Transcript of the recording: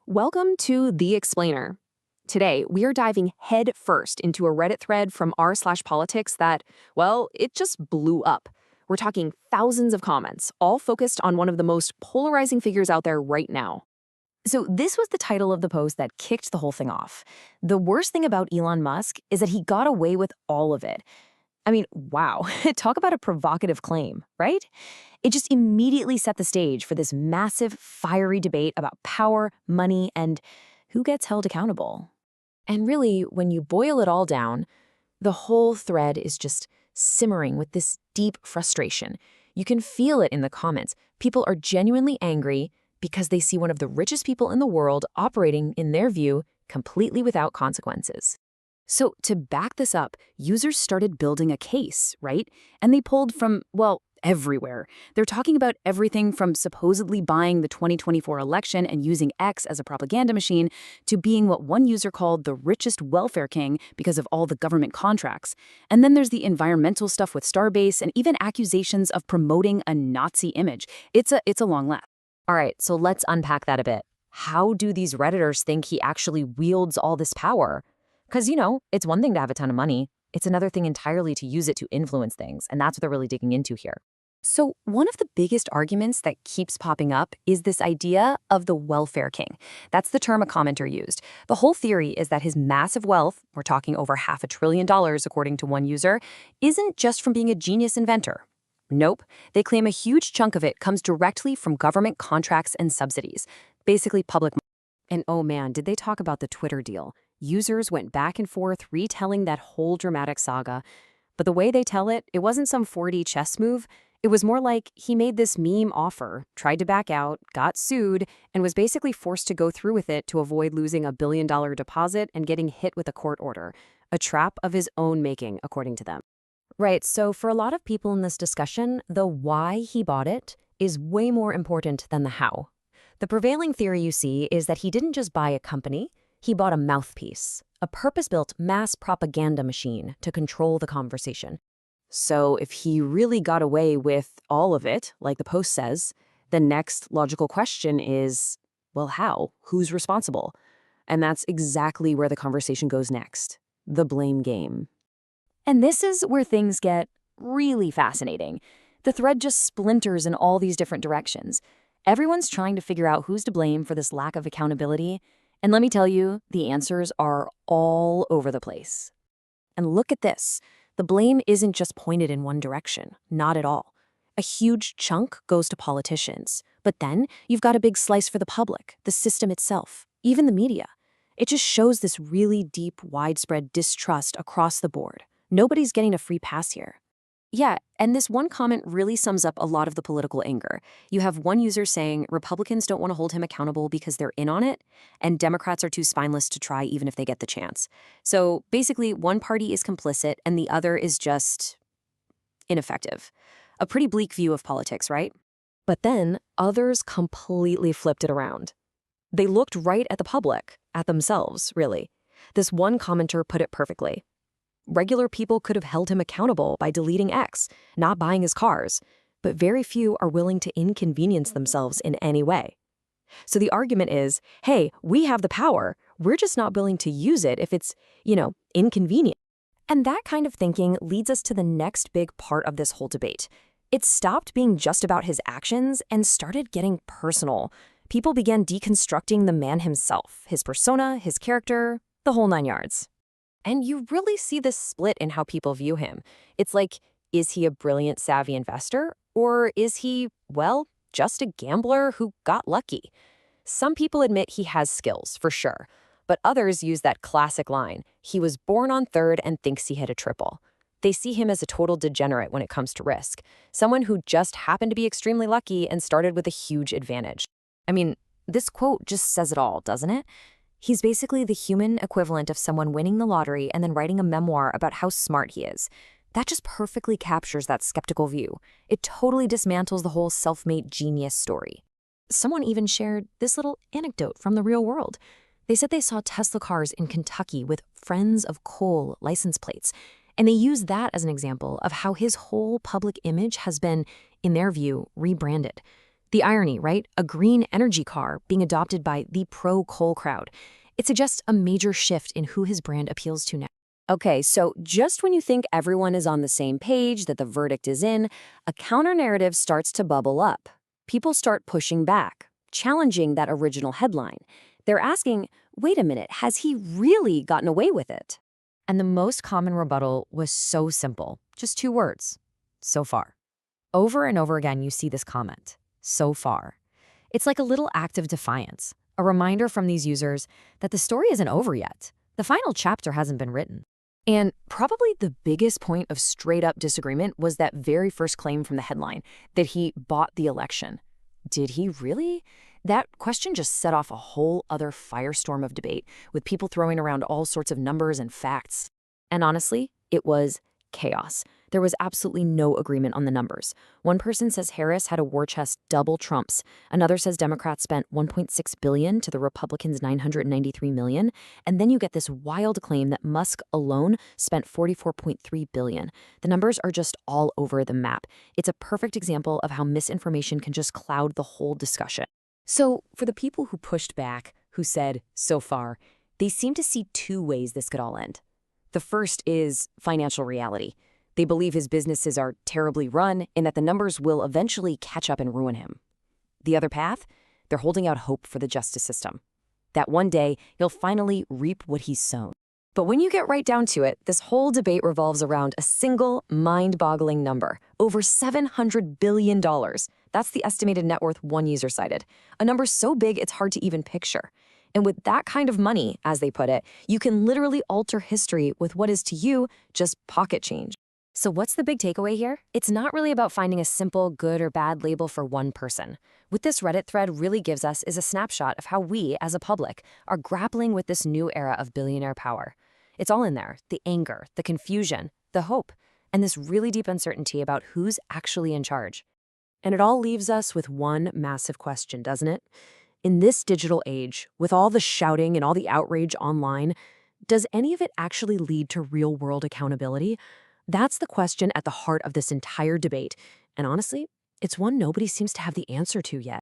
Welcome to The Explainer. Today, we are diving head first into a Reddit thread from r/politics that, well, it just blew up. We're talking thousands of comments, all focused on one of the most polarizing figures out there right now. So this was the title of the post that kicked the whole thing off. The worst thing about Elon Musk is that he got away with all of it. I mean, wow, talk about a provocative claim, right? It just immediately set the stage for this massive, fiery debate about power, money, and who gets held accountable. And really, when you boil it all down, the whole thread is just simmering with this deep frustration. You can feel it in the comments. People are genuinely angry because they see one of the richest people in the world operating, in their view, completely without consequences. So to back this up, users started building a case, right? And they pulled from, well, everywhere. They're talking about everything from supposedly buying the 2024 election and using X as a propaganda machine to being what one user called the richest welfare king because of all the government contracts. And then there's the environmental stuff with Starbase and even accusations of promoting a Nazi image. It's a long list. All right, so let's unpack that a bit. How do these Redditors think he actually wields all this power? Because, it's one thing to have a ton of money. It's another thing entirely to use it to influence things, and that's what they're really digging into here. So one of the biggest arguments that keeps popping up is this idea of the welfare king. That's the term a commenter used. The whole theory is that his massive wealth, we're talking over $500 billion according to one user, isn't just from being a genius inventor. Nope. They claim a huge chunk of it comes directly from government contracts and subsidies, basically public money. And oh man, did they talk about the Twitter deal? Users went back and forth retelling that whole dramatic saga. But the way they tell it, it wasn't some 4D chess move. It was more like he made this meme offer, tried to back out, got sued, and was basically forced to go through with it to avoid losing $1 billion deposit and getting hit with a court order. A trap of his own making, according to them. Right, so for a lot of people in this discussion, the why he bought it is way more important than the how. The prevailing theory you see is that he didn't just buy a company, he bought a mouthpiece, a purpose-built mass propaganda machine to control the conversation. So if he really got away with all of it, like the post says, the next logical question is, well, how? Who's responsible? And that's exactly where the conversation goes next, the blame game. And this is where things get really fascinating. The thread just splinters in all these different directions. Everyone's trying to figure out who's to blame for this lack of accountability. And let me tell you, the answers are all over the place. And look at this. The blame isn't just pointed in one direction. Not at all. A huge chunk goes to politicians. But then you've got a big slice for the public, the system itself, even the media. It just shows this really deep, widespread distrust across the board. Nobody's getting a free pass here. Yeah, and this one comment really sums up a lot of the political anger. You have one user saying Republicans don't want to hold him accountable because they're in on it, and Democrats are too spineless to try even if they get the chance. So basically, one party is complicit and the other is just ineffective. A pretty bleak view of politics, right? But then others completely flipped it around. They looked right at the public, at themselves, really. This one commenter put it perfectly. Regular people could have held him accountable by deleting X, not buying his cars, but very few are willing to inconvenience themselves in any way. So the argument is, hey, we have the power, we're just not willing to use it if it's, inconvenient. And that kind of thinking leads us to the next big part of this whole debate. It stopped being just about his actions and started getting personal. People began deconstructing the man himself, his persona, his character, the whole nine yards. And you really see this split in how people view him. It's like, is he a brilliant, savvy investor? Or is he, well, just a gambler who got lucky? Some people admit he has skills, for sure. But others use that classic line, he was born on third and thinks he hit a triple. They see him as a total degenerate when it comes to risk. Someone who just happened to be extremely lucky and started with a huge advantage. I mean, this quote just says it all, doesn't it? He's basically the human equivalent of someone winning the lottery and then writing a memoir about how smart he is. That just perfectly captures that skeptical view. It totally dismantles the whole self-made genius story. Someone even shared this little anecdote from the real world. They said they saw Tesla cars in Kentucky with Friends of Coal license plates, and they used that as an example of how his whole public image has been, in their view, rebranded. The irony, right? A green energy car being adopted by the pro-coal crowd. It suggests a major shift in who his brand appeals to now. Okay, so just when you think everyone is on the same page, that the verdict is in, a counter-narrative starts to bubble up. People start pushing back, challenging that original headline. They're asking, wait a minute, has he really gotten away with it? And the most common rebuttal was so simple, just 2 words: so far. Over and over again, you see this comment, so far. It's like a little act of defiance, a reminder from these users that the story isn't over yet. The final chapter hasn't been written. And probably the biggest point of straight-up disagreement was that very first claim from the headline, that he bought the election. Did he really? That question just set off a whole other firestorm of debate, with people throwing around all sorts of numbers and facts. And honestly, it was chaos. There was absolutely no agreement on the numbers. One person says Harris had a war chest double Trump's. Another says Democrats spent $1.6 billion to the Republicans' $993 million. And then you get this wild claim that Musk alone spent $44.3 billion. The numbers are just all over the map. It's a perfect example of how misinformation can just cloud the whole discussion. So for the people who pushed back, who said, so far, they seem to see 2 ways this could all end. The first is financial reality. They believe his businesses are terribly run and that the numbers will eventually catch up and ruin him. The other path? They're holding out hope for the justice system, that one day he'll finally reap what he's sown. But when you get right down to it, this whole debate revolves around a single mind-boggling number, over $700 billion. That's the estimated net worth one user cited, a number so big it's hard to even picture. And with that kind of money, as they put it, you can literally alter history with what is to you just pocket change. So what's the big takeaway here? It's not really about finding a simple good or bad label for one person. What this Reddit thread really gives us is a snapshot of how we, as a public, are grappling with this new era of billionaire power. It's all in there: the anger, the confusion, the hope, and this really deep uncertainty about who's actually in charge. And it all leaves us with one massive question, doesn't it? In this digital age, with all the shouting and all the outrage online, does any of it actually lead to real-world accountability? That's the question at the heart of this entire debate. And honestly, it's one nobody seems to have the answer to yet.